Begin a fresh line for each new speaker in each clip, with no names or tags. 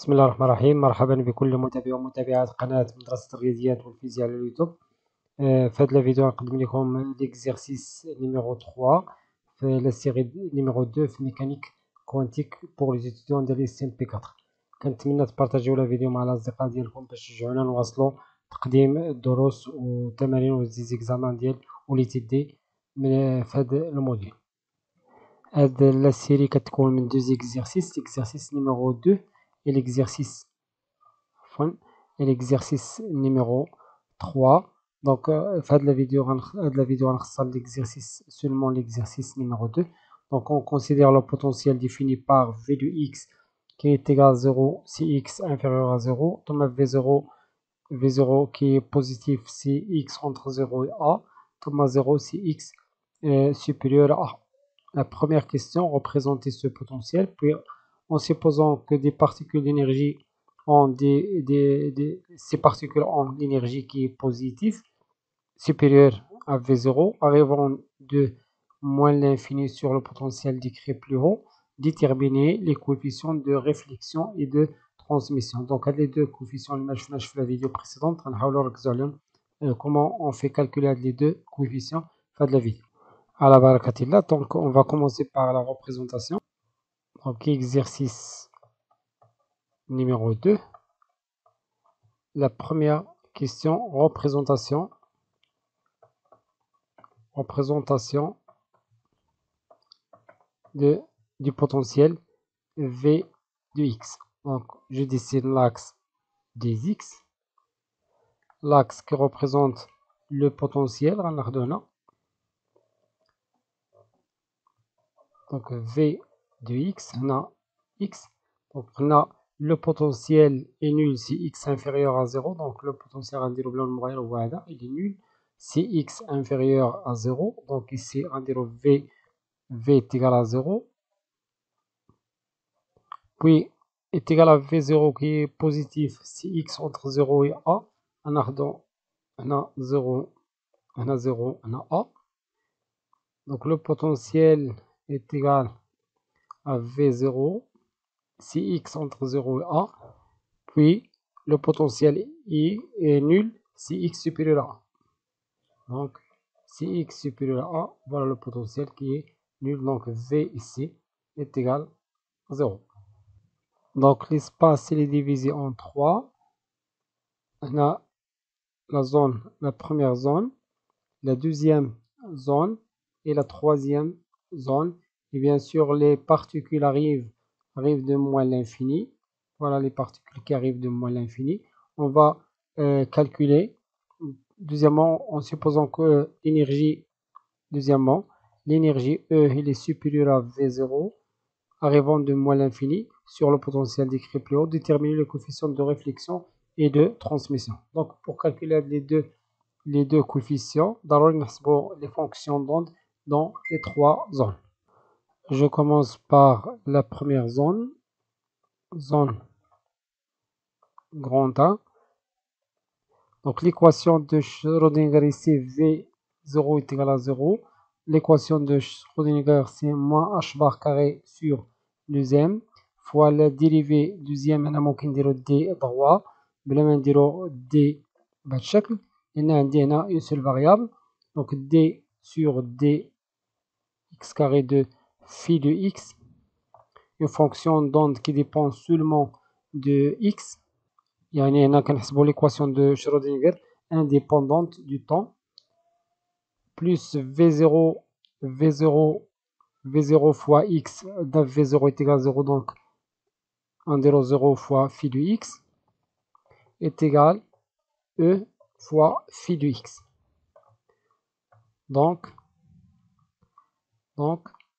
بسم الله الرحمن الرحيم. مرحبا بكل متابعي ومتابعات قناة مدرسة الرياضيات والفيزياء على اليوتيوب. في هذا الفيديو نقدم لكم l'exercice numéro 3 في la série numéro 2 في mécanique quantique pour les étudiants de l'SMP4. كنتمنى تبارطاجيو الفيديو مع الأصدقاء ديالكم باش تشجعونا نواصلوا تقديم الدروس والتمارين والزيكزامان ديال وليتي دي في هذا الموديل. هاد لا سيري كتكون من 2 exercices, l'exercice numéro 2 et l'exercice numéro 3. Donc في هاد la vidéo غنخصها l'exercice, seulement l'exercice numéro 2. Donc on considère le potentiel défini par V de x qui est égal à 0 si x inférieur à 0, ثم V0 qui est positif si x entre 0 et a, ثم 0 si x est supérieur à a. La première question, représenter ce potentiel, puis en supposant que des particules d'énergie ont ces particules ont l'énergie qui est positive, supérieure à V0, arrivant de moins l'infini sur le potentiel décrit plus haut, déterminer les coefficients de réflexion et de transmission. Donc, les deux coefficients, je fais la vidéo précédente, comment on fait calculer les deux coefficients de la vidéo. À la barakatillah, donc on va commencer par la représentation. Donc exercice numéro 2. La première question, représentation du potentiel V de x. Donc je dessine l'axe des x, l'axe qui représente le potentiel en ordonnant. Donc V de x, on a x. Donc on a le potentiel est nul si x inférieur à 0. Donc le potentiel il est nul si x inférieur à 0. Donc ici on dirait V est égal à 0. Puis est égal à V0 qui est positif si x entre 0 et a. On a 0, on a 0, on a a. Donc le potentiel est égal à V0 si x entre 0 et a, puis le potentiel I est nul si x supérieur à a. Donc si x supérieur à a, voilà le potentiel qui est nul. Donc V ici est égal à 0. Donc l'espace il est divisé en 3. On a la première zone, la deuxième zone et la troisième zone. Et bien sûr les particules arrivent de moins l'infini. Voilà les particules qui arrivent de moins l'infini. On va calculer. Deuxièmement, en supposant que l'énergie, l'énergie E il est supérieure à V0, arrivant de moins l'infini sur le potentiel décrit plus haut, déterminer le coefficient de réflexion et de transmission. Donc pour calculer les deux coefficients, d'abord les fonctions d'onde dans les trois zones. Je commence par la première zone grand A. Donc l'équation de Schrödinger ici, V0 est égal à 0. L'équation de Schrödinger c'est moins h bar carré sur deuxième fois la dérivée deuxième. أنا ممكن نديرو d droit بلا ما نديرو d بهذا الشكل لأن عندي هنا une seule variable. Donc d sur d x carré de phi de x, une fonction d'onde qui dépend seulement de x. يعني هنا كنحسبوا l'équation de Schrödinger indépendante du temps, plus V0 fois x, V0 est égal à 0, donc on dirait 0 fois phi de x est égal E fois phi de x. Donc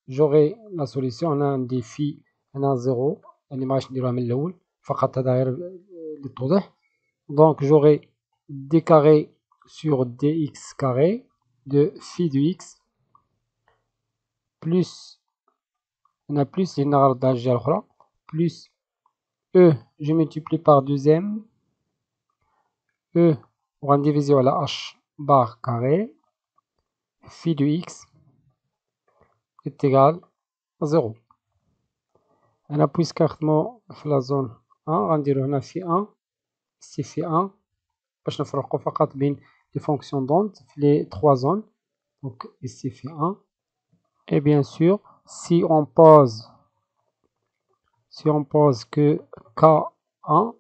j'aurai la solution. On a un défi, on a 0, يعني ما غاديش نديروها من الأول فقط هذا غير للتوضيح. Donc j'aurai d carré sur dx carré de phi de x plus, on a plus plus E, je multiplie par deuxième, E on va diviser à la h bar carré, phi de x est égal à 0. On a plus carrément la zone 1 غنديرو هنا في 1 ici في 1 باش نفرقو فقط بين les fonctions d'onde في les 3 zones. Donc ici في 1 et bien sûr si on pose que K1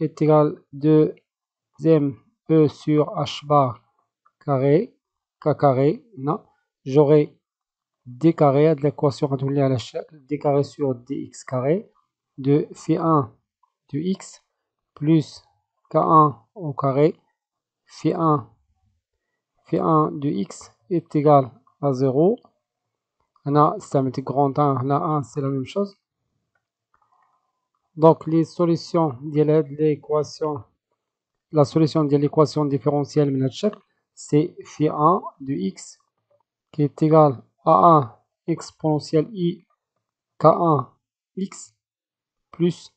est égal à 2m E sur H bar carré, K carré, non, j'aurai d carré de l'équation à la d carré sur dx carré de phi1 de x plus k1 au carré phi1 de x est égal à 0. Là, c'est grand 1, là 1 c'est la même chose. Donc les solutions de l'équation, la solution de l'équation différentielle c'est phi1 de x qui est égal à 1 exponentielle i k1 x plus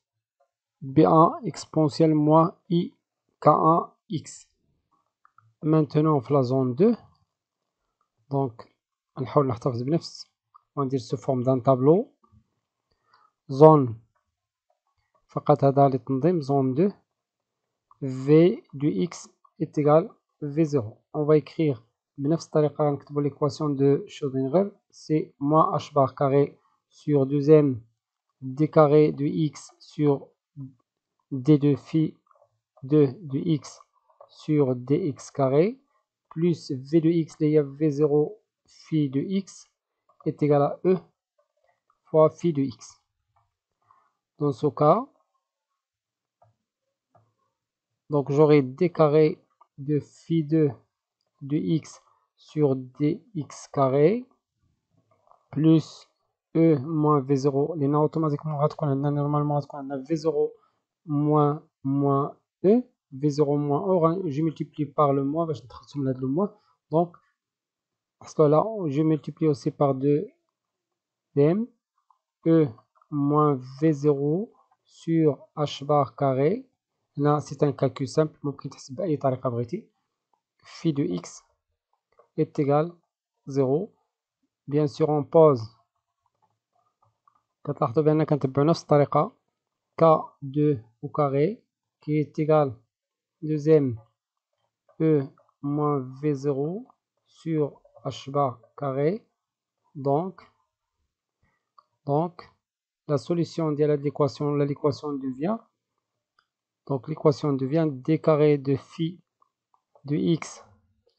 b1 exponentielle moins i k1 x. Maintenant في la zone 2 donc نحاول نحتفظ بنفس وندير sous forme d'un tableau zone فقط هذا للتنظيم zone 2 v du x est égal v0. On va écrire بنفس الطريقة نكتبوا l'équation de Schrödinger, c'est moins h bar carré sur 2m d carré de x sur d2 phi 2 de x sur dx carré plus v de x v0 phi de x est égal à e fois phi de x. Dans ce cas, donc j'aurai d carré de phi 2 de x sur dx carré plus e moins v0. Les automatiquement normalement v0 moins e. V0 moins E, je multiplie par le moins, je transforme le moins. Donc, parce que là, je multiplie aussi par 2m, E moins V0 sur H bar carré. Là, c'est un calcul simple, phi de x est égal à 0. Bien sûr, on pose K2 au carré qui est égal 2m E moins V0 sur H bar carré. Donc la solution de l'équation devient, donc l'équation devient d carré de phi de x,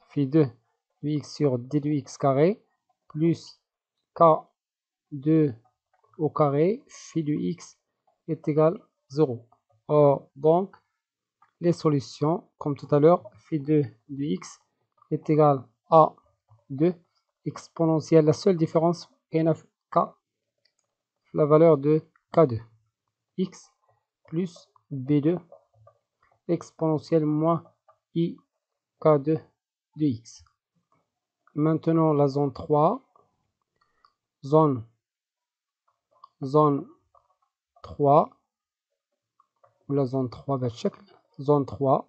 phi 2 de x sur d de x carré plus K2 au carré phi de x est égal à 0. Or, donc, les solutions, comme tout à l'heure, phi 2 de x est égal à 2 exponentielle. La seule différence est k, la valeur de k2 x plus b2 exponentielle moins i k2 de x. Maintenant la zone 3, zone 3 ou la zone 3 zone 3.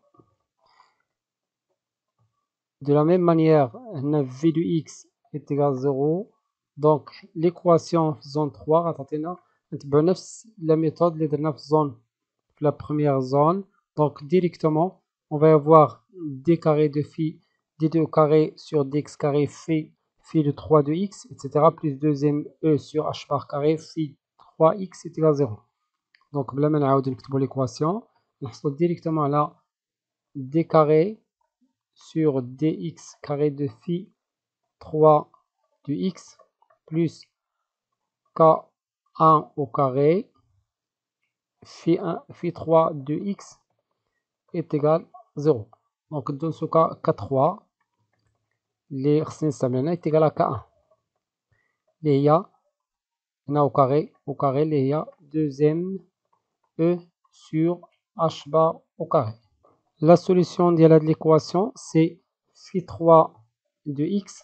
De la même manière, v de x est égal à 0. Donc l'équation zone 3 la méthode de zone, la première zone. Donc directement, on va avoir d carré de phi d2 au carré sur dx carré phi de 3 de x, etc. plus 2m e sur h bar carré phi 3x est égal à 0. Donc بلا ما نعاود نكتبوا l'équation, نحصل directement على d carré sur dx carré de phi 3 de x plus k1 au carré phi 3 de x est égal à 0. Donc dans ce cas k3 اللي خصني نستعمل هنا est égal à k1 اللي هي هنا au carré اللي هي 2m e sur h bar au carré. La solution de l'équation c'est phi 3 de x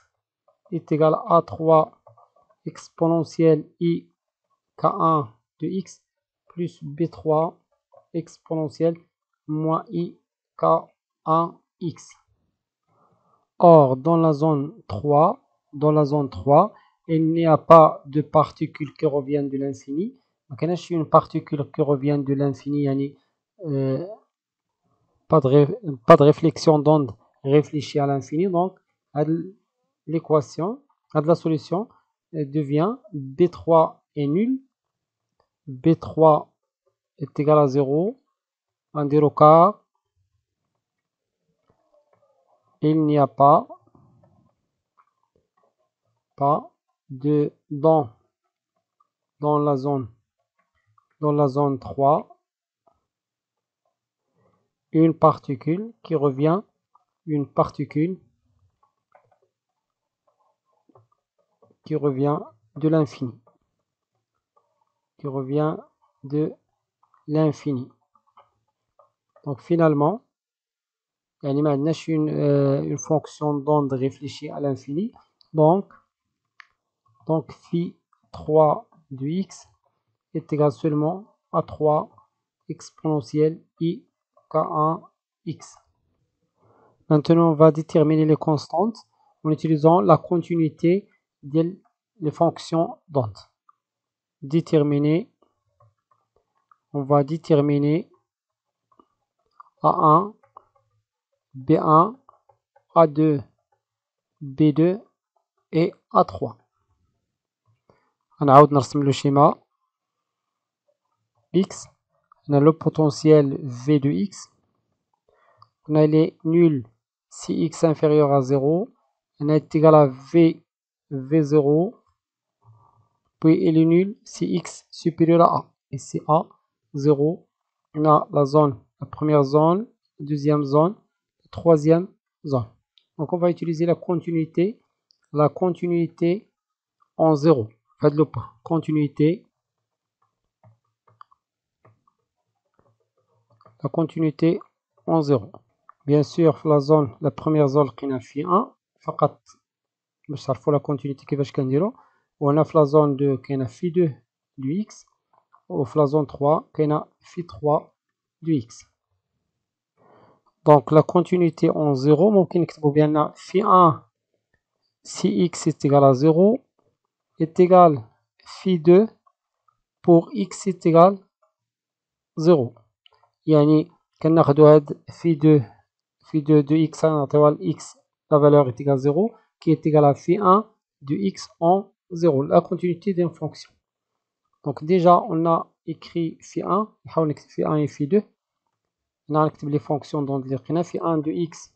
est égal à a3 exponentielle i k1 de x plus b3 exponentielle moins i k1 x. Or, dans la zone 3, il n'y a pas de particules qui reviennent de l'infini, ما كايناش une particule qui revient de l'infini يعني pas de réflexion d'onde réfléchie à l'infini. Donc l'équation, la solution devient B3 est nul, B3 est égal à 0, en dire au cas il n'y a pas de dans la zone 3 une particule qui revient de l'infini, Donc finalement, il y a une fonction d'onde réfléchie à l'infini. Donc phi 3 de x est égal seulement à 3 exponentielle i k1 x. Maintenant, on va déterminer les constantes en utilisant la continuité des fonctions d'onde. On va déterminer A1, B1, A2, B2 et A3. On نرسم le schéma X. On a le potentiel V de X. On a les nuls si X inférieur à 0. On est égal à V0. Puis il est nul si X supérieur à A. Et c'est A, 0. On a la première zone, deuxième zone, troisième zone. Donc on va utiliser la continuité en 0. Faites le pas. La continuité en 0. Bien sûr, la première zone qui a fait 1. فقط باش تعرفوا la continuité كيفاش كنديروا. وهنا في la zone 2 كاينه في 2 du x. وفي la zone 3 كاينه في 3 du x. Donc la continuité en 0 ممكن نكتبوا بأن في 1 si x est égal à 0 est égal phi 2 pour x est égal 0. يعني كناخدو هاد phi 2 de x نعطيوها ل x la valeur est égale à 0 qui est égal à phi 1 de x en 0, la continuité d'une fonction. Donc déjà on a écrit phi 1, نحاول نكتب phi 1 et phi 2. On نكتب les fonctions dont اللي لقينا. phi 1 de x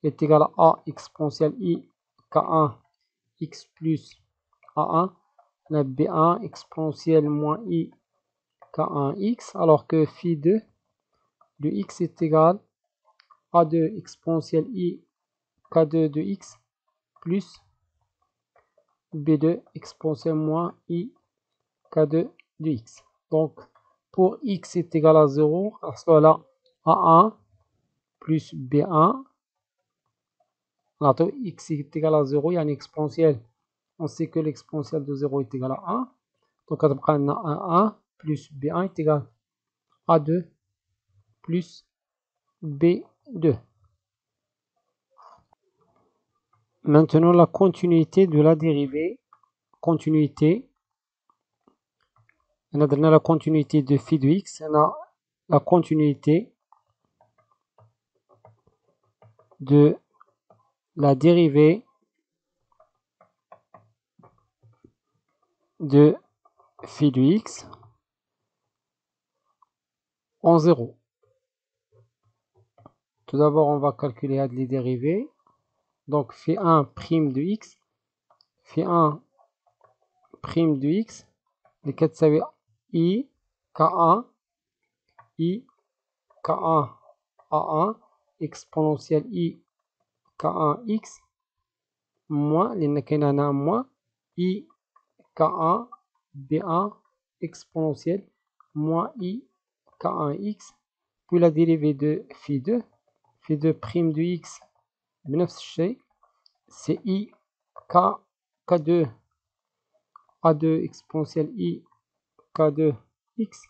est égal à a exponentielle i k1 x plus a1. On a b1 exponentielle moins i k1 x, alors que phi 2 de x est égal à a2 exponentielle i k2 de x plus b2 exponentielle moins i k2 de x. Donc pour x est égal à 0, à ce moment-là a1 plus b1, x est égal à 0, il y a une exponentielle. On sait que l'exponentielle de 0 est égal à 1. Donc on a 1 plus b1 est égal à 2 plus b2. Maintenant la continuité de la dérivée. On a donné la continuité de phi de x. On a la continuité de la dérivée de phi de x en 0. Tout d'abord, on va calculer les dérivées. Donc, phi 1 prime de x, phi 1 prime de x, les 4 ça veut i k1 a1 exponentielle i k1 x moins les كاين moins i k1 b1 exponentielle moins i k1 x, puis la dérivée de phi 2 prime de x بنفس الشيء c'est i k2 a2 exponentielle i k2 x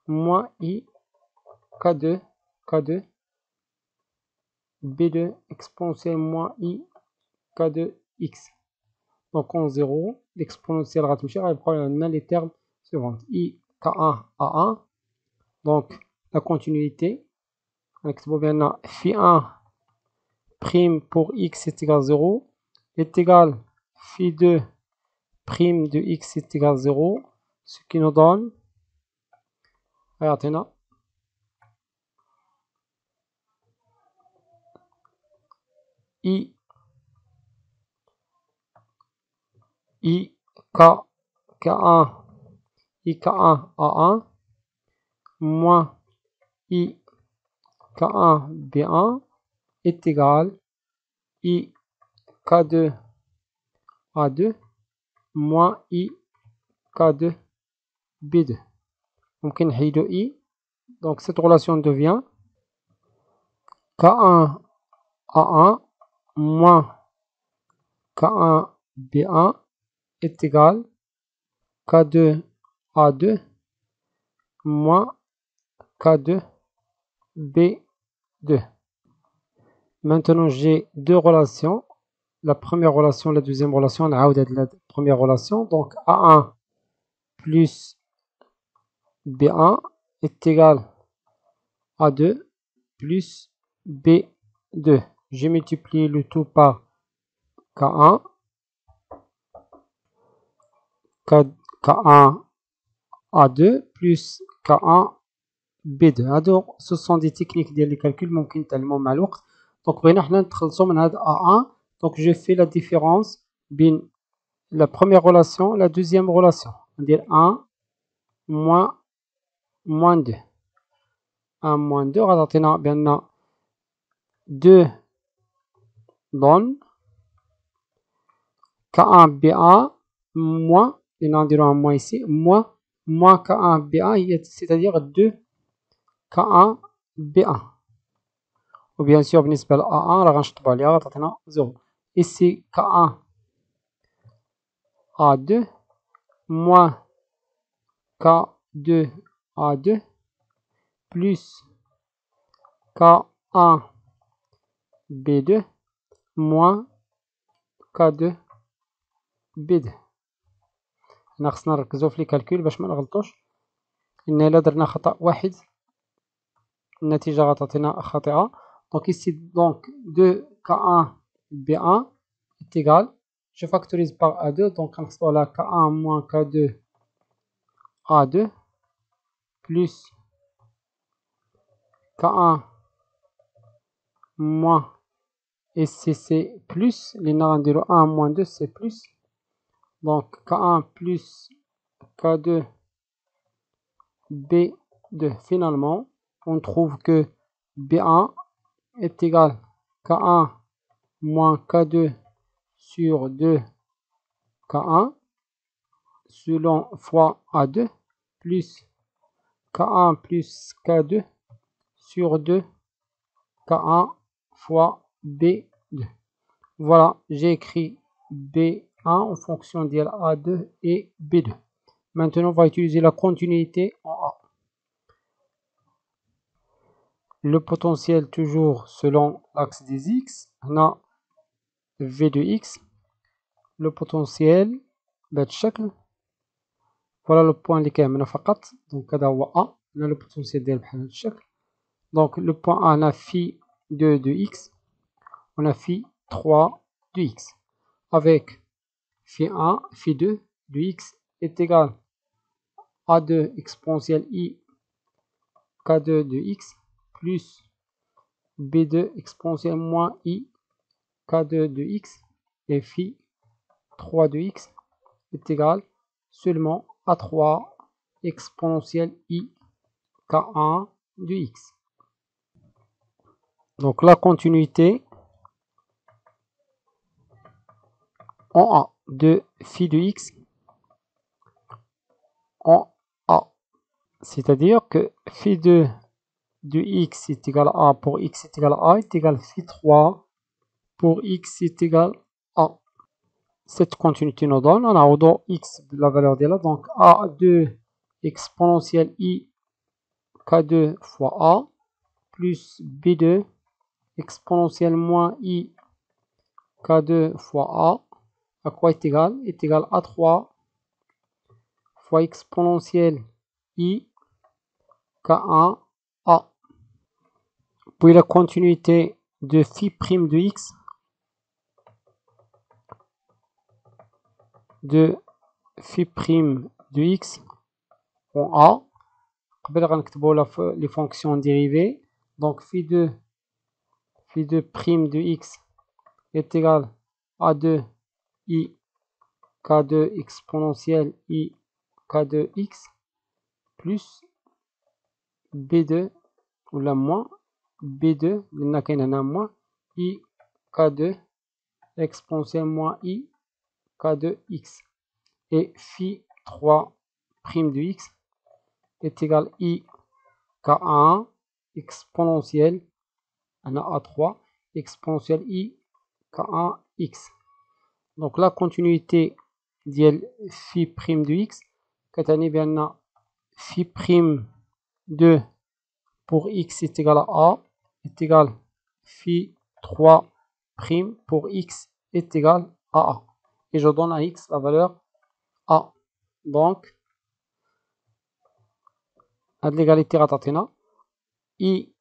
moins i k2 b2 exponentielle moins i k2 x. Donc en 0 l'exponentielle غتمشي غيبقاو عندنا les termes suivante. I K1 A1. Donc, la continuité. نكتبوا بأن phi 1 prime pour x est égal à 0 est égal phi 2 prime de x est égal à 0, ce qui nous donne يعطينا I K1 A1 moins I K1 B1 est égal I K2 A2 moins I K2 B2. Donc, I. Donc, cette relation devient K1 A1 moins K1 B1 est égal K2 A2 moins K2 B2. Maintenant, j'ai deux relations. La première relation, la deuxième relation, on a la première relation. Donc, A1 plus B1 est égal à 2 plus B2. J'ai multiplié le tout par K1, K1 A2 plus K1 B2. Alors, ce sont des techniques de calcul ممكن نتعلموهم مع الوقت. Donc, بغينا حنا نتخلصوا من هذا A1. Donc, je fais la différence بين la première relation et la deuxième relation. On dit 1 moins 2. 1 moins 2 غتعطينا بأن 2 donne K1 B1 moins, et on dira moins ici, moins K1 B1, c'est-à-dire 2 K1 B1. Ou bien sûr, بالنسبة ل A1 راه غنشطبوا عليها غتعطينا 0. Ici K1 A2 moins K2 A2 plus K1 B2 moins K2 B2. حنا خصنا نركزو في لي كالكول باش ما نغلطوش، لأن إلا درنا خطأ واحد النتيجة غتعطينا خاطئة. Donc ici, donc 2K1 B1 est égal, je factorise par A2, donc on a K1 moins K2 A2 plus K1 moins, et c'est plus, les narins de 1 moins 2 c'est plus, donc K1 plus K2 B2. Finalement, on trouve que B1 est égal K1 moins K2 sur 2 K1 selon fois A2 plus K1 plus K2 sur 2 K1 fois B2. Voilà, j'ai écrit B1 en fonction de A2 et B2. Maintenant, on va utiliser la continuité en A. Le potentiel toujours selon l'axe des X. On a V de X. Le potentiel بهذا الشكل. Voilà le point اللي كيهمنا فقط. Donc هذا هو A. On a le potentiel ديال بحال هذا الشكل. Donc le point A, on a phi 2 de X. On a phi 3 de X. Avec phi 1, phi 2 de X est égal à 2 exponentielle I K2 de X plus B2 exponentielle moins I K2 de X, et phi 3 de X est égal seulement à 3 exponentielle I K1 de X. Donc la continuité en A de phi de X en A. C'est-à-dire que phi 2 de X est égal à A pour X est égal à A est égal à phi 3 pour X est égal à. Cette continuité nous donne, on a au X de la valeur de là, donc A2 exponentielle I K2 fois A plus B2 exponentielle moins I K2 fois A, à quoi est égal? Est égal à 3 fois exponentielle I K1 A. Puis la continuité de phi prime de x en A. قبل غنكتبوا les fonctions dérivées. Donc phi 2 prime de x est égal à 2 I K2 exponentielle I K2x plus B2 ou la moins B2 moins I K2 exponentielle moins I K2x et phi 3 prime de x est égal I K1 exponentielle A3 exponentielle I K1x. Donc la continuité ديال phi prime de x كتعني بأن phi prime 2 pour x est égal à A est égal phi 3 prime pour x est égal à A. Et je donne à x la valeur A. Donc, à l'égalité غتعطينا I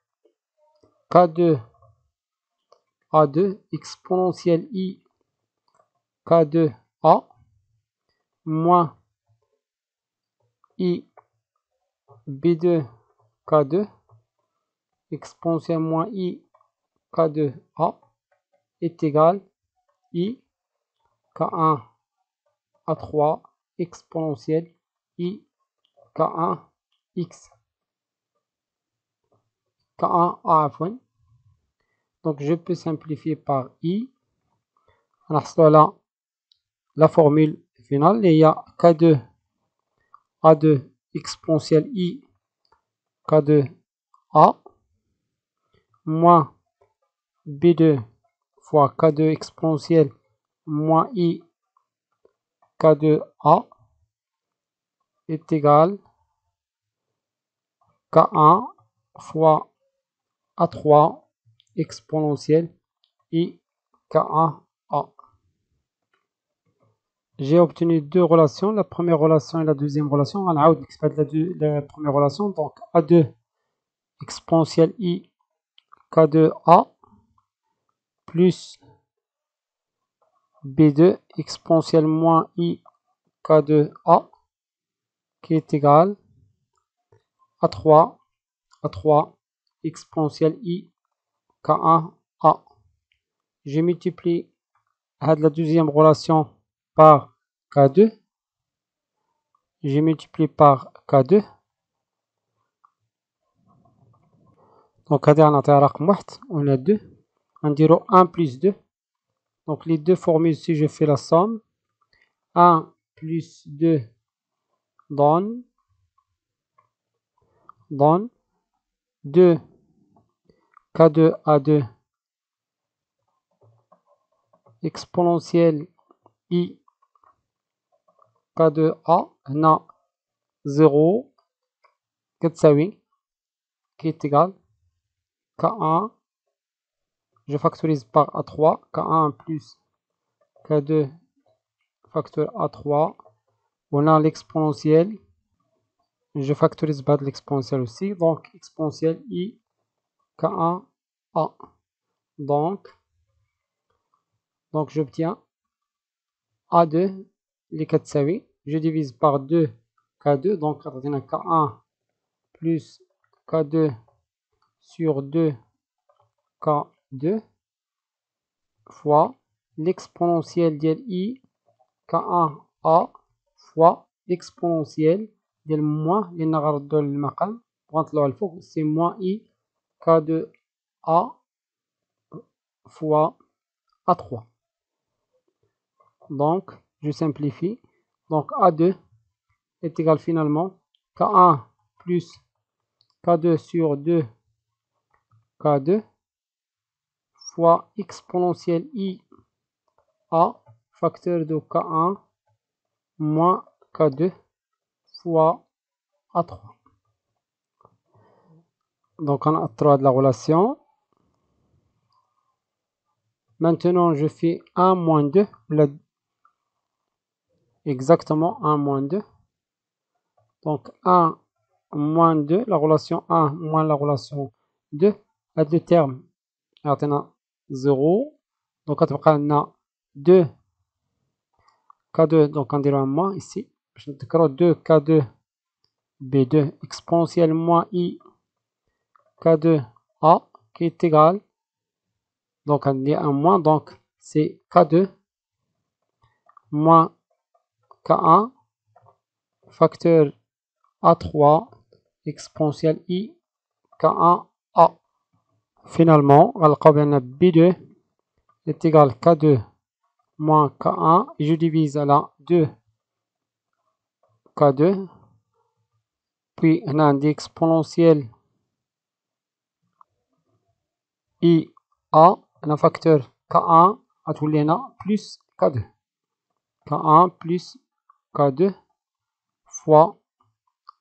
K2 A2 exponentielle I K2 A moins I B2 K2 exponentielle moins I K2 A est égal I K1 A3 exponentielle I K1 X. K1 A عفوا. Donc je peux simplifier par I. نحصل على la formule finale. Il y a K2 A2 exponentielle I K2 A moins B2 fois K2 exponentielle moins I K2 A est égal K1 fois A3 exponentielle I K1 A. J'ai obtenu deux relations, la première relation et la deuxième relation. On va la première relation. Donc A2 exponentielle I K2 A plus B2 exponentielle moins I K2 A qui est égal à 3 exponentielle I K1 A. Je multiplie la deuxième relation par K2. Je multiplie par K2. Donc on a 2. On dirait 1 plus 2. Donc les deux formules, si je fais la somme, 1 plus 2 donne 2 K2 A2 exponentielle I K2 A هنا 0 كتساوي qui est égal K1 je factorise par A3 K1 plus K2 facteur A3 on a l'exponentielle je factorise par l'exponentielle aussi donc exponentielle I K1 A donc j'obtiens A2 les كتساوي je divise par 2 K2 donc غتعطينا K1 plus K2 sur 2 K2 fois l'exponentielle ديال I K1A fois l'exponentielle ديال moins لأن غنردو للمقام وغنطلعو الفوق c'est moins I K2A fois A3. Donc je simplifie. Donc A2 est égal finalement K1 plus K2 sur 2 K2 fois exponentielle I A facteur de K1 moins K2 fois A3. Donc on a 3 de la relation. Maintenant je fais 1 moins 2. Exactement 1 moins 2. Donc 1 moins 2, la relation 1 moins la relation 2, هاد le terme يعطينا 0. Donc كتبقى لنا 2 K2, donc on dirait un moins ici. Je te crois 2 K2 B2 exponentielle moins I K2A qui est égal. Donc on dit un moins, donc c'est K2 moins K1 facteur A3 exponentielle I K1A. Finalement, on va bien B2 est égal K2 moins K1 et je divise à la 2 K2. Puis on a un exponentiel I A, un facteur K1 à tous les plus K2. K1 plus K2 fois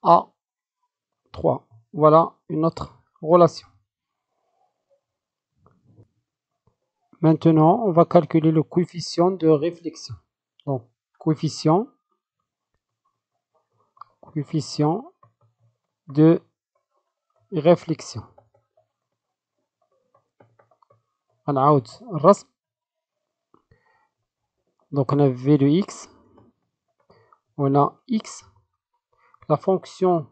A3. Voilà une autre relation. Maintenant, on va calculer le coefficient de réflexion. Donc, coefficient de réflexion. نعاود الرسم. Donc on a V de X, on a X, la fonction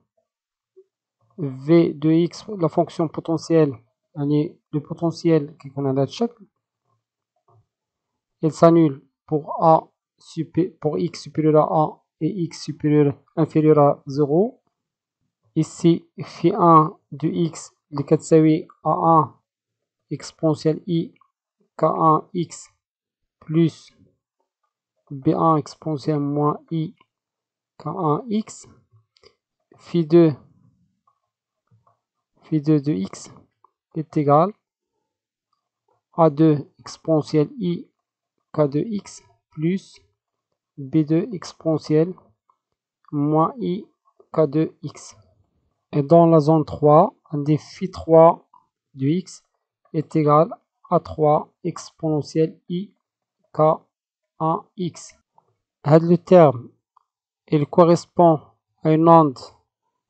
V de X, la fonction potentielle, le potentiel qu'on a là-dessus, elle s'annule pour A, pour X supérieur à A et X inférieur à 0. Ici, phi1 de X, اللي كتساوي A1 exponentielle I K1X plus B1 exponentielle moins I K1X, phi2 de X est égal A2 exponentielle I K2X plus B2 exponentielle moins I K2X. Et dans la zone 3, on dit phi3 de X est égal à 3 exponentielle I K1X. Le terme, il correspond à une onde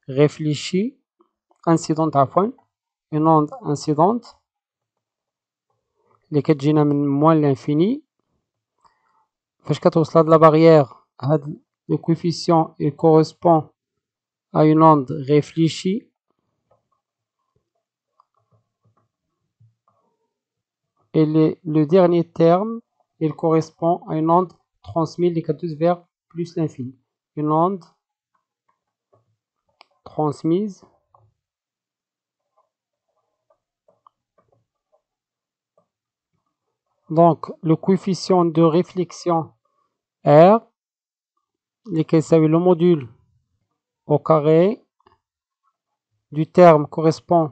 réfléchie, incidente à point, une onde incidente, اللي كتجينا من moins l'infini. فاش كتوصل هاد la barrière, le coefficient il correspond à une onde réfléchie. Et le dernier terme, il correspond à une onde transmise vers plus l'infini. Une onde transmise donc le coefficient de réflexion R, le module au carré du terme correspond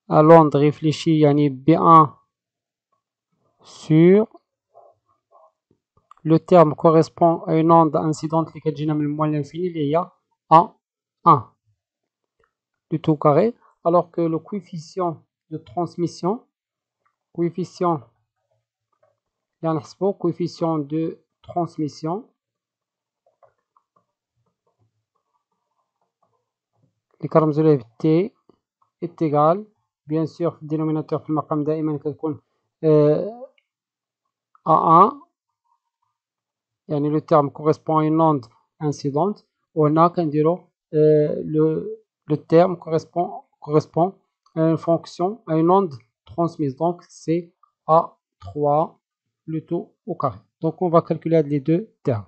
à l'onde réfléchie, yani B1 sur le terme correspond à une onde incidente qui est moins l'infini, il y a A1 du tout carré, alors que le coefficient de transmission, coefficient de transmission, les كرمزوا T est égal, bien sûr, le dénominateur في المقام دائما كتكون A1, يعني le terme correspond à une onde incidente, on a le terme correspond à une fonction, à une onde transmise, donc c'est A3 plutôt au carré. Donc on va calculer les deux termes.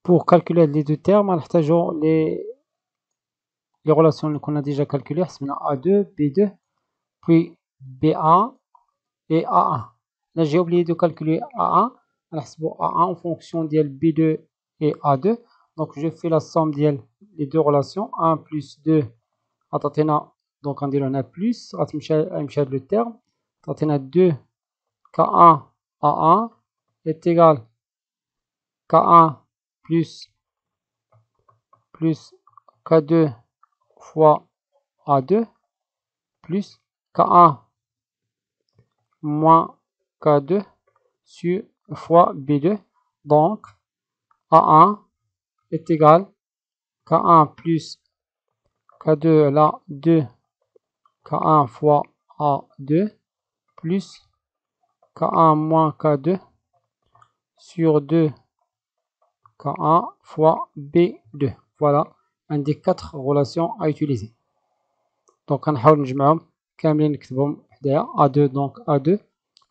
Pour calculer les deux termes, on a les relations qu'on a déjà calculées, c'est A2, B2, puis B1 et A1. Là j'ai oublié de calculer A1. A1 en fonction de B2 et A2. Donc je fais la somme des deux relations. 1 plus 2, donc on dit on a plus, le terme. On a 2 K1 A1 est égal K1 plus K2 fois A2 plus K1 moins K2 sur fois B2. Donc A1 est égal K1 plus K2 là 2 K1 fois A2 plus K1 moins K2 sur 2 K1 fois B2. Voilà un des 4 relations à utiliser. Donc غنحاول نجمعهم كاملين نكتبهم حدايا A2 donc A2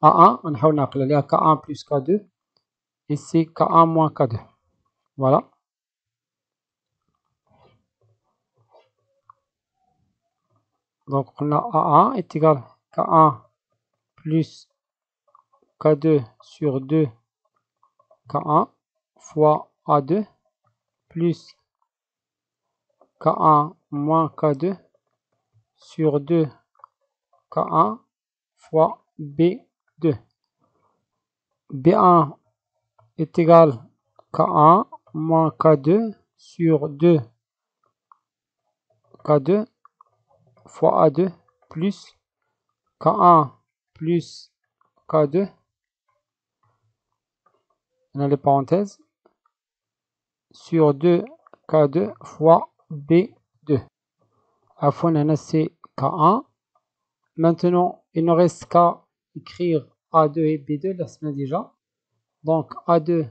A1 غنحاول نعقل عليها K1 plus K2 ici K1 moins K2. Voilà. Donc on a A1 est égal à K1 plus K2 sur 2 K1 fois A2 plus K1 moins K2 sur 2 K1 fois B2. B1 est égal à K1 moins K2 sur 2 K2 fois A2 plus K1 plus K2. On a les parenthèses sur 2 K2 fois B2. À fond, c'est K1. Maintenant, il ne reste qu'à écrire A2 et B2, la semaine déjà. Donc, A2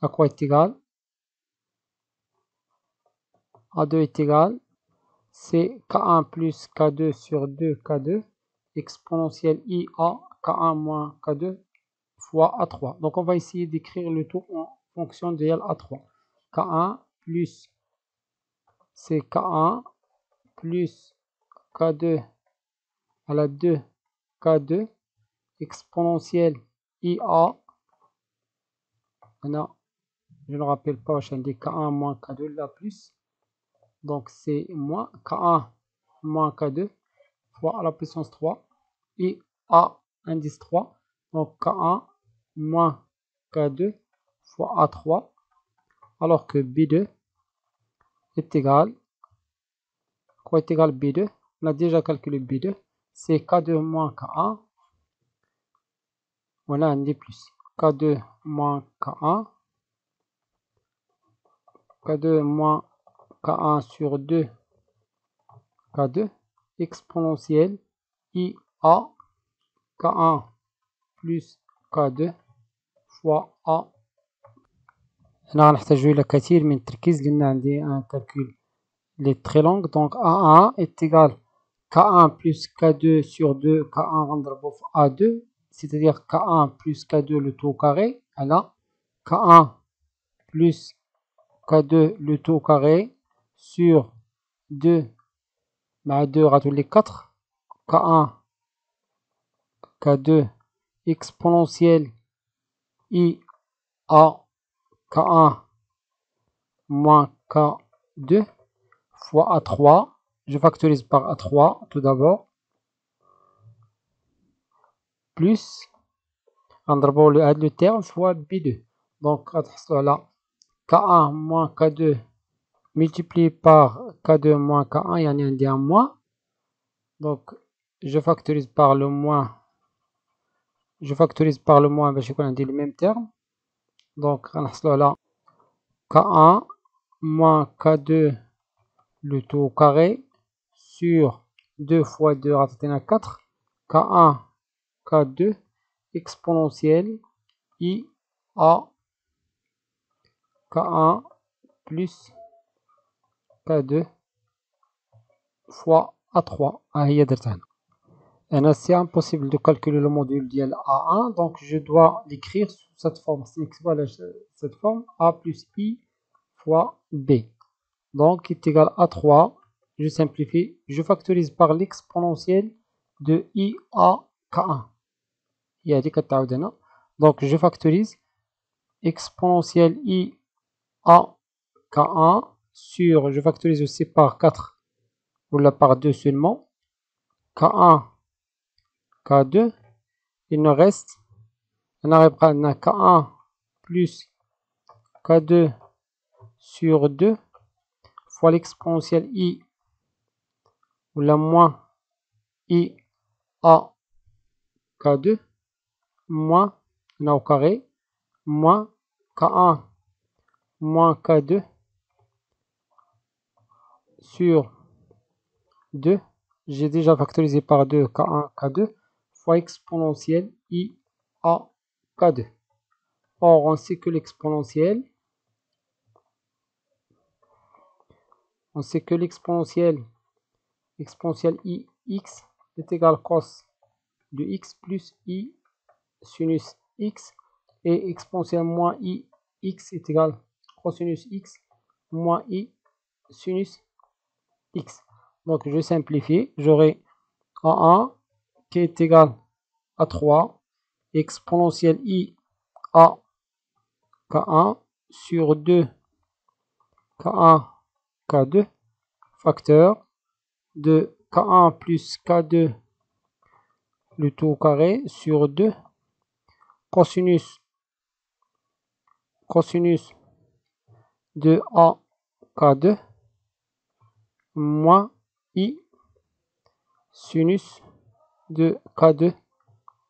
à quoi est égal? A2 est égal, c'est K1 plus K2 sur 2 K2 exponentielle IA K1 moins K2 fois A3. Donc, on va essayer d'écrire le tout en fonction de A3. K1 plus, c'est K1 plus K2 à la 2 K2 exponentielle IA. Maintenant, je ne rappelle pas, j'indique K1 moins K2 là plus. Donc c'est moins K1 moins K2 fois à la puissance 3 et A indice 3. Donc K1 moins K2 fois A3. Alors que B2 est égal. Quoi est égal B2? On a déjà calculé B2. C'est K2 moins K1. Voilà un D plus. K2 moins K1. K2 moins K1 sur 2 K2 exponentielle IA K1 plus K2 fois A. هنا غنحتاج إلى كثير من التركيز لأن عندي un calcul il est très long. Donc A1 est égal K1 plus K2 sur 2 K1 غنضربو في A2 c'est-à-dire K1 plus K2 le tout au carré. Voilà. K1 plus K2 le tout au carré sur 2 مع 2 غتولي 4 K1 K2 exponentielle IA K1 moins K2 fois A3. Je factorise par A3 tout d'abord. Plus غنضربو هاد le terme fois B2. Donc غتحصلو على K1 moins K2 multiplié par K2 moins K1 يعني عندي un moins. Donc je factorise par le moins. Je factorise par le moins باش يكون عندي le même terme. Donc غنحصلو على K1 moins K2 le tout au carré sur 2 fois 2 غتعطينا 4 K1 K2 exponentielle IA K1 plus K2 fois A3. هي درتها هنا. C'est impossible de calculer le module ديال A1 donc je dois l'écrire sous cette forme. Cette forme A plus I fois B. Donc est égal à 3. Je simplifie, je factorise par l'exponentielle de IA K1. Donc je factorise exponentielle IA K1 sur, je factorise aussi par 4 ou là par 2 seulement. K1 K2. Il nous reste, on arrive à K1 plus K2 sur 2 fois l'exponentielle I ou la moins I A K2 moins, on a au carré, moins K1 moins K2 sur 2. J'ai déjà factorisé par 2 K1, K2 fois exponentielle I à K2. Or, on sait que l'exponentielle, exponentielle ix est égal cos de x plus I sinus x, et exponentielle moins ix est égal cosinus x moins I sinus x. Donc, je simplifie, j'aurai A1 qui est égal à 3 exponentielle I à K1 sur 2 K1 K2 facteur de K1 plus K2 le tout au carré sur 2 cosinus de A K2 moins I sinus de K2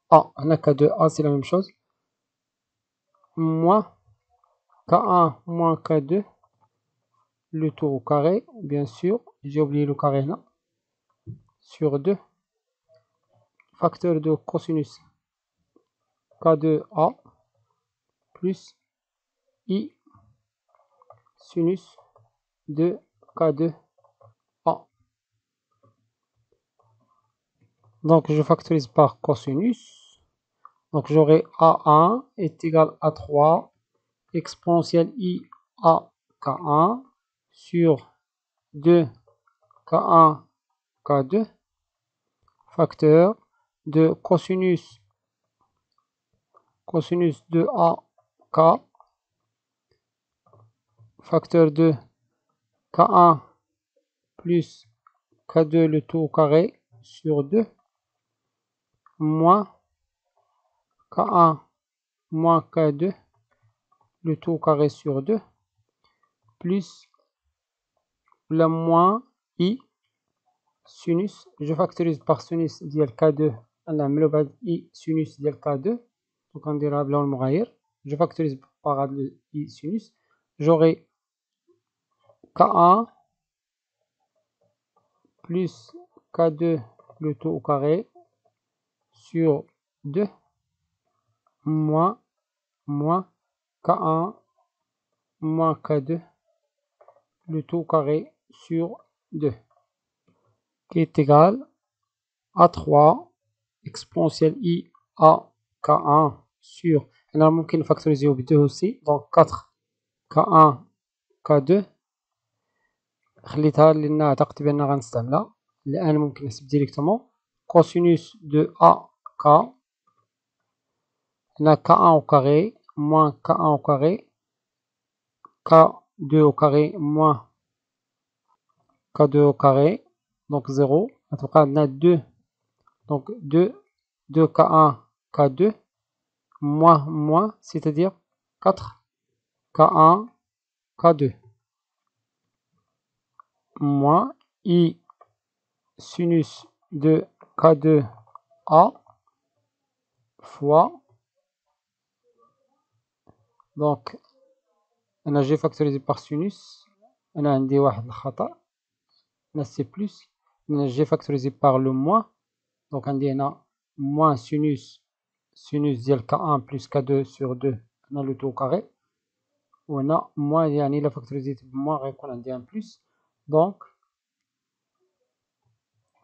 A. On a K2A, c'est la même chose. Moins K1 moins K2 le tout au carré, bien sûr. J'ai oublié le carré là. Sur 2 facteur de cosinus K2A plus I sinus de K2A. Donc, je factorise par cosinus. Donc, j'aurai A1 est égal à 3 exponentielle I à K1 sur 2 K1 K2 facteur de cosinus de A K facteur de K1 plus K2 le tout au carré sur 2 moins K1 moins K2 le tout au carré sur 2 plus le moins I sinus. Je factorise par sinus ديال K2 على ملوبة I sinus ديال K2. Donc on dira بلا المغاير. Je factorise par le I sinus. J'aurai K1 plus K2 le tout au carré sur 2 moins K1 moins K2 le tout au carré sur 2 qui est égal à 3 exponentielle I à K1 sur, هنا ممكن نفاكتوريزيو ب 2 aussi, donc 4 K1 K2 خليتها لأن اعتقدت بأننا غنستعملها. الآن ممكن نحسب ديريكتومون cosinus de AK هنا K1 au carré moins K1 au carré K2 au carré moins K2 au carré, donc 0. غتبقى عندنا 2, donc 2 K1 K2 moins, c'est-à-dire 4 K1 K2 moins I sinus de K2A fois, donc أنا j'ai factorisé par sinus, أنا عندي واحد الخطأ هنا c'est plus, أنا j'ai factorisé par le moins, donc عندي هنا moins sinus ديال K1 plus K2 sur 2 هنا le tout au carré, وهنا moins يعني إلا فاكتوريزيت بموان غيكون عندي ان بلس. دونك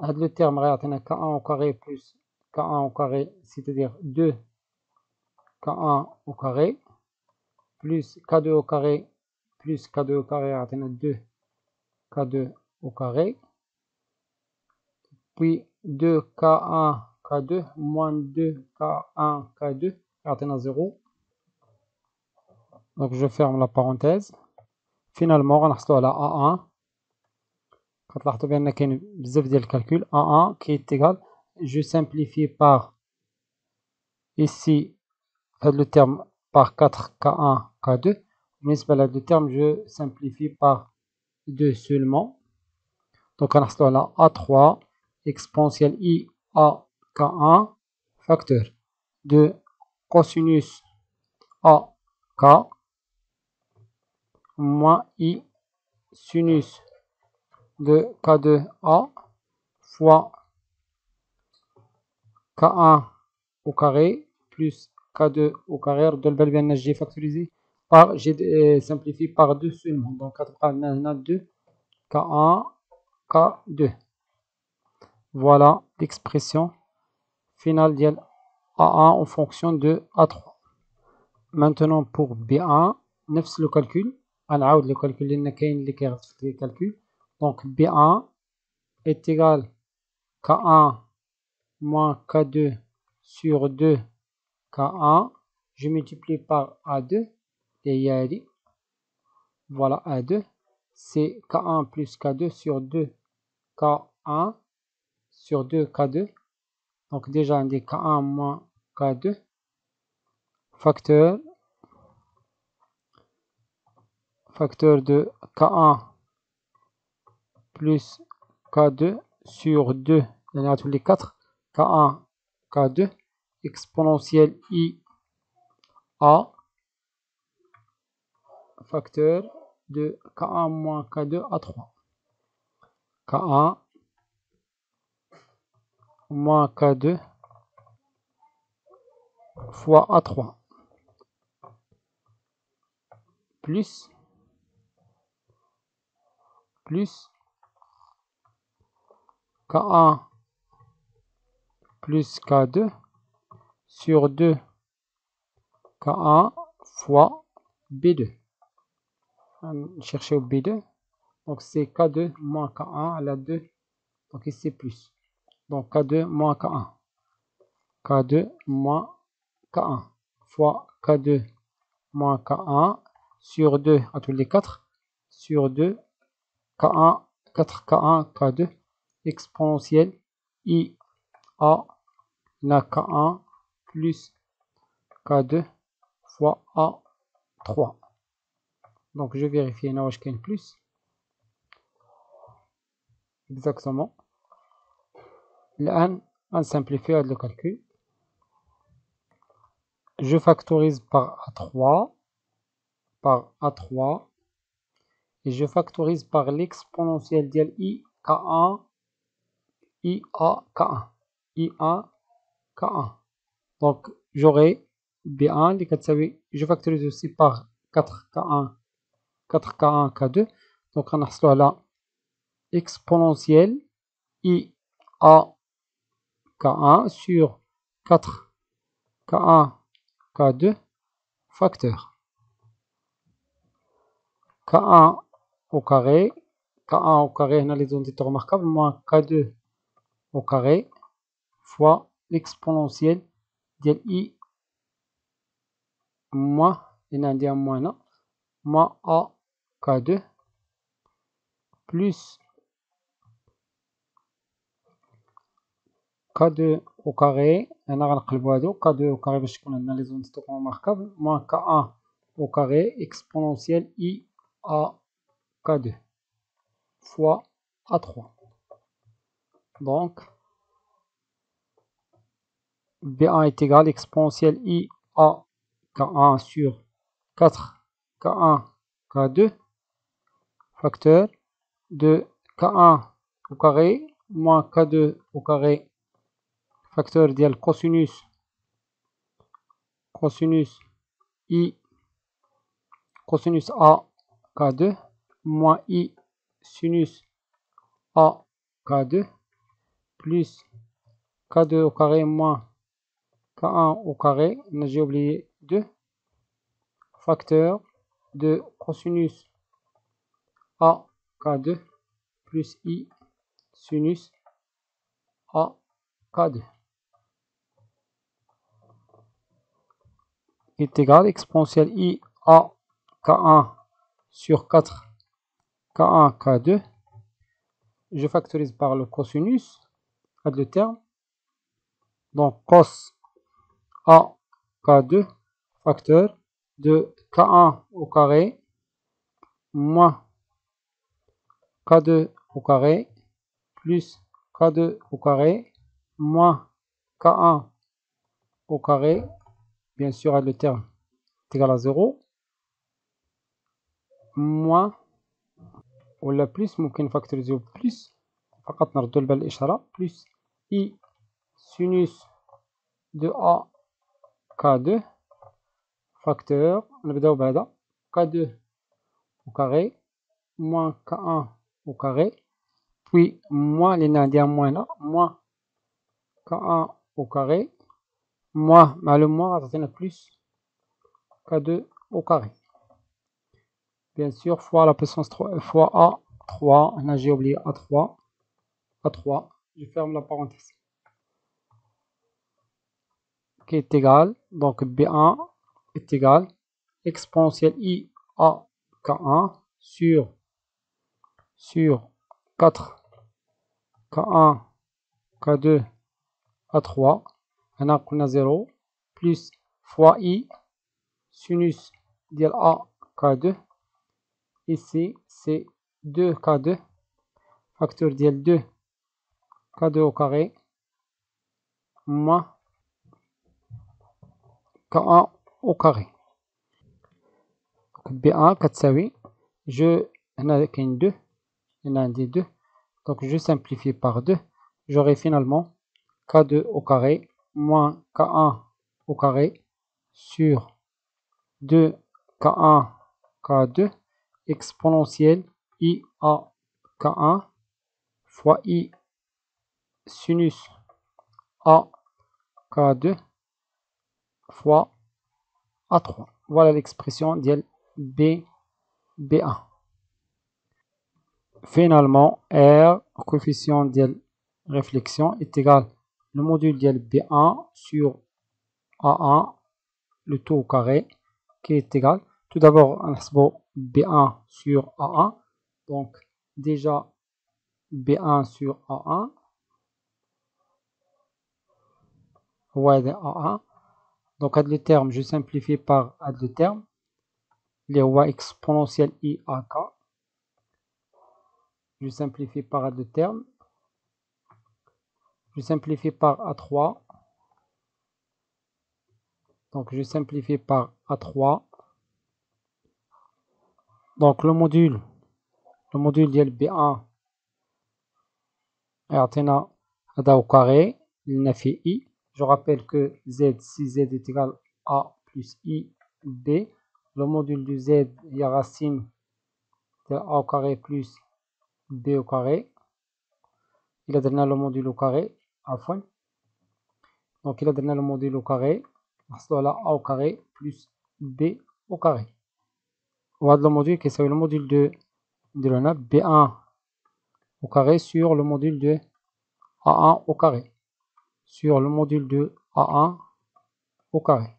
هاد لو تيرم غيعطينا K1 au carré plus K1 au carré, c'est-à-dire 2 K1 au carré plus K2 au carré plus K2 au carré غيعطينا 2 K2 au carré, puis 2 K1 K2 moins 2 K1 K2 غيعطينا 0. Donc je ferme la parenthèse. Finalement غنحصلو على A1. كتلاحظوا بأن كاين بزاف ديال الكالكول. A1 qui est égal, je simplifie par ici le terme par 4 K1 K2. بالنسبة لهذا le terme je simplifie par 2 seulement. Donc غنحصلوا على A3 exponentielle I à K1 facteur de cosinus A K moins I sinus de K2A fois K1 au carré plus K2 au carré. J'ai factorisé par, j'ai simplifié par 2 seulement. Donc 2 K1 K2. Voilà l'expression finale de A1 en fonction de A3. Maintenant pour B1 نفس le calcul غنعاود le calcul لأن كاين اللي كيغلط في الكالكول. Donc B1 est égal K1 moins K2 sur 2 K1. Je multiplie par A2 et voilà A2, c'est K1 plus K2 sur 2 K1 sur 2 K2. Donc déjà on dit K1 moins K2 facteur de K1 plus K2 sur 2, il y en a tous les 4, K1 K2 exponentielle IA facteur de K1 moins K2 à 3. K1 moins K2 fois A3 plus K1 plus K2 sur 2 K1 fois B2. Chercher au B2. Donc c'est K2 moins K1 à la 2. Donc ici plus. Donc K2 moins K1. K2 moins K1 fois K2 moins K1 sur 2 à tous les 4 sur 2 K1 4K1 K2 exponentielle IA la K1 plus K2 fois A3. Donc je vérifie هنا واش كاين plus exactement. الآن simplifier le calcul. Je factorise par A3 et je factorise par l'exponentielle ديال I K1 IA K1. Donc j'aurai B1 اللي كتساوي je factorise aussi par 4K1 K2. donc غنحصلوا على exponentielle IA K1 sur 4K1 K2 facteur K1 au carré, K1 au carré, on a les ondes remarquables, moins K2 au carré fois l'exponentielle de I moins, il y a un moins là, moins A K2 plus K2 au carré, on a K2 au carré parce qu'on a les ondes remarquables, moins K1 au carré exponentielle I A K2 fois A3. Donc B1 est égal à exponentielle I A K1 sur 4 K1 K2 facteur de K1 au carré moins K2 au carré facteur ديال cosinus A K2 moins I sinus A K2 plus K2 au carré moins K1 au carré, j'ai oublié 2 facteur de cosinus A K2 plus I sinus A K2 est égal à exponentielle I A K1 sur 4 K1 K2. Je factorise par le cosinus, le terme. Donc cos A K2 facteur de K1 au carré moins K2 au carré plus K2 au carré moins K1 au carré, bien sûr le terme est égal à 0, moins ولا بلس ممكن نفاكتوريزيو بلس فقط نردو البال الإشارة بلس إي سينوس دو أ K2 فاكتور نبداو بهذا K2 au carré moins K1 au carré puis moins لأن عندي un moins هنا moins K1 au carré moins مع le moins غتعطينا plus K2 au carré bien sûr fois la puissance 3 fois A3 هنا j'ai oublié A3 je ferme la parenthèse qui est égal donc B1 est égal exponentielle I A K1 sur 4 K1 K2 A3 هنا قلنا 0 plus fois I sinus ديال A K2 ici c'est 2 K2 facteur ديال 2 K2 au carré moins K1 au carré B1 كتساوي je هنا كاين 2 هنا عندي 2 donc je simplifie par 2 j'aurai finalement K2 au carré moins K1 au carré sur 2 K1 K2 exponentielle I A K1 fois I sinus A K2 fois A3. Voilà l'expression ديال B1. Finalement, R, coefficient ديال réflexion, est égal le module ديال B1 sur A1, le tout au carré, qui est égal. Tout d'abord, on a B1 sur A1. Donc, déjà, B1 sur A1. Ouais, A1. Donc, le terme, je simplifie par le terme. Les y exponentielle I A K. Je simplifie par le terme. Je simplifie par A3. Donc, je simplifie par A3. Donc, le module ديال B1 يعطينا هذا au carré. Il n'a fait I. Je rappelle que Z, si Z est égal à plus I, B. Le module du Z, il y a racine de A au carré plus B au carré. Il a donné le module au carré. Donc, il a donné le module au carré. نحصلوا على A au carré plus B au carré. وهذا الموديل كيساوي le module de نديرو هنا B1 au carré sur le module de A1 au carré. Sur le module de A1 au carré.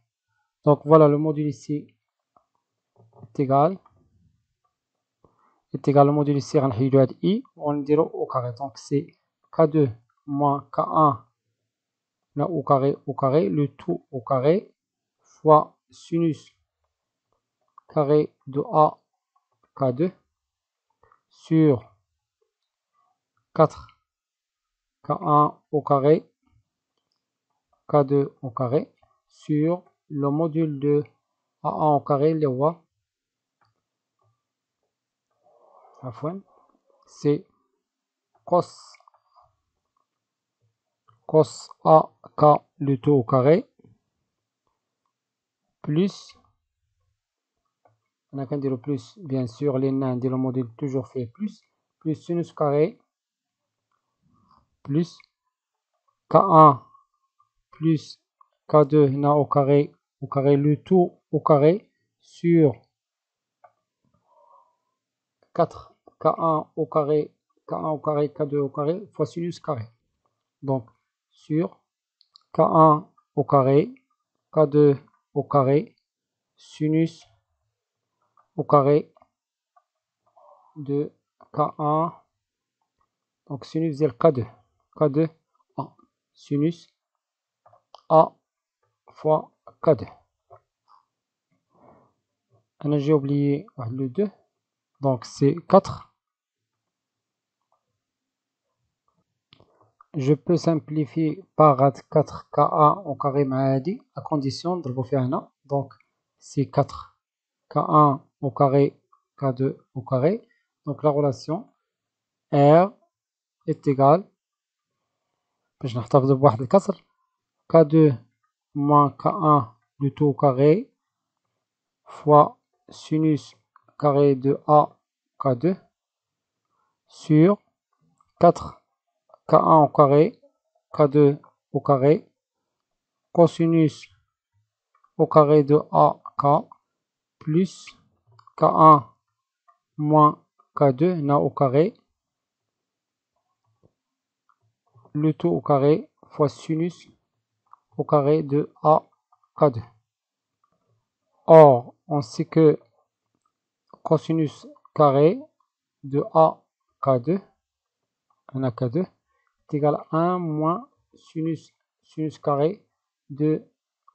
Donc voilà, le module ici est égal le module ici غنحيدو هاد I ونديرو au carré. Donc c'est K2 moins K1 là au carré, le tout au carré fois sinus carré de A K2 sur 4 K1 au carré K2 au carré sur le module de A1 au carré اللي هو عفوا c'est cos AK le tout au carré plus on a qu'à dire plus bien sûr les nains le module toujours fait plus sinus carré plus K1 plus K2 هنا au carré le tout au carré sur 4 K1 au carré K2 au carré fois sinus carré. Donc sur K1 au carré K2 au carré sinus au carré de K1 donc sinus ديال K2 A sinus A fois K2. J'ai oublié le 2 donc c'est 4. Je peux simplifier par 4Ka au carré maadi à condition de le faire هنا. Donc c'est 4 K1 au carré K2 au carré Donc la relation R est égale, باش نحتفظ بواحد الكسر، K2 moins K1 du tout au carré fois sinus carré de A K2 sur 4 K1 au carré K2 au carré cosinus au carré de AK plus K1 moins K2 na au carré, le tout au carré fois sinus au carré de AK2. Or, on sait que cosinus carré de AK2, un AK2, est égal à 1 moins sinus carré de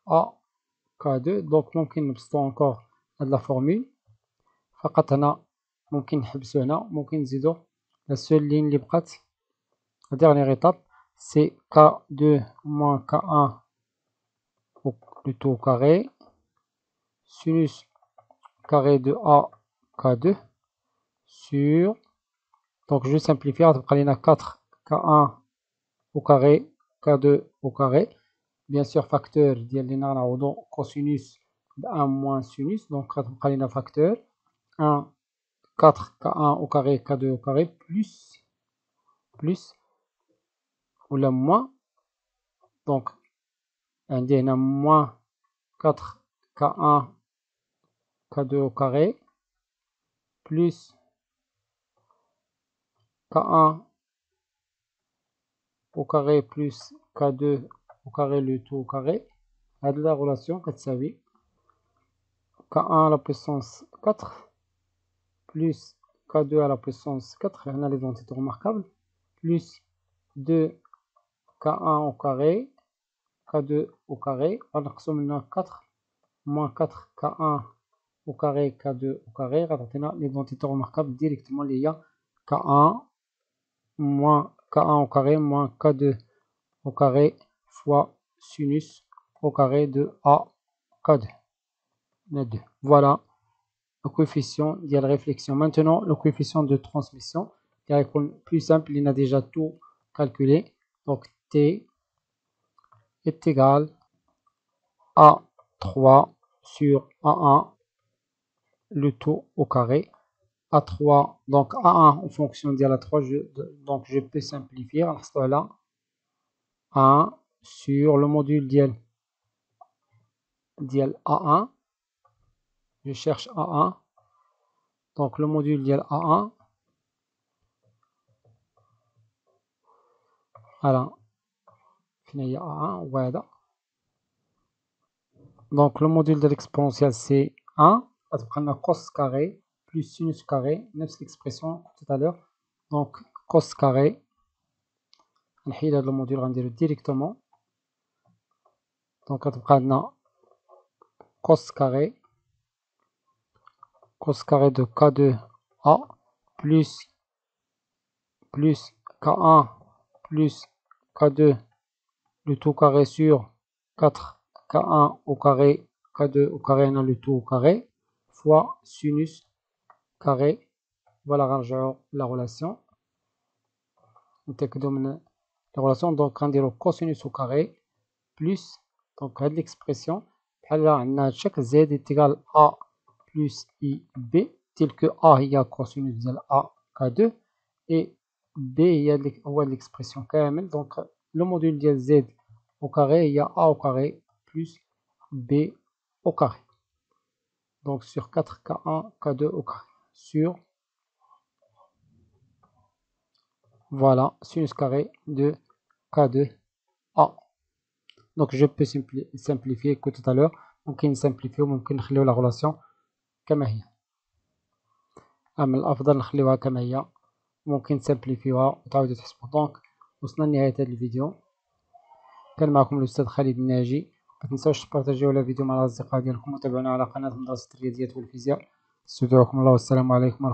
AK2. Donc, ممكن نبسطو encore هاد لا فورمule. فقط هنا ممكن نحبسو هنا، ممكن نزيدو la seule ligne اللي بقات. La dernière étape, c'est K2 moins K1 le tout au carré, sinus carré de AK2 sur, donc je simplifie, on a 4 K1 au carré, K2 au carré, bien sûr facteur ديالنا نعوضو cosinus de 1 moins sinus, donc on a facteur 1 4 K1 au carré, K2 au carré, plus ou la moins, donc on a moins 4 K1 K2 au carré plus K1 au carré plus K2 au carré le tout au carré. هاد la relation كتساوي K1 à la puissance 4 plus K2 à la puissance 4, هنا les entités remarquables, plus 2 K1 au carré K2 au carré, غنقسم لنا 4 moins 4 K1 au carré K2 au carré, غتعطينا les entités remarquables directement اللي هي K1 moins K1 au carré moins K2 au carré fois sinus au carré de AK2. Voilà le coefficient de la réflexion. Maintenant, le coefficient de transmission, qui est plus simple, il a déjà tout calculé. Donc, T est égal à 3 sur A1, le tout au carré. A3, donc A1 en fonction de la 3, donc je peux simplifier. Alors, là, 1 sur le module dial A1. Je cherche A1. Donc, le module dial A1. Voilà. A1, voilà. Donc, le module de l'exponentielle, c'est 1. On va prendre cos carré plus sinus carré. Même l'expression tout à l'heure. Donc, cos carré. On va le module rendre directement. Donc, on va prendre cos carré de K2A plus K1 plus K2 le tout carré sur 4 K1 au carré K2 au carré dans le tout au carré fois sinus carré. Voilà la relation. La relation, donc on dirait cosinus au carré plus, donc l'expression chaque z est égal à plus ib, tel que a il y a cosinus de a k2 et b il y a l'expression kamel. Donc le module de z au carré, il y a a au carré plus b au carré, donc sur 4k1 k2 au carré sur, voilà, sinus carré de k2a. Donc je peux simplifier que tout à l'heure. ممكن نسمبليفيو وممكن نخليو لا غولاسيون كما هي، اما الافضل نخليوها كما هي، ممكن نسمبليفيوها وتعاودوا تحسبوا. دونك وصلنا لنهاية هذا الفيديو. كان معكم الأستاذ خالد الناجي. ما تنساوش تبارطاجيو الفيديو مع الأصدقاء ديالكم وتابعونا على قناة مدرسة الرياضيات والفيزياء. استودعكم الله والسلام عليكم.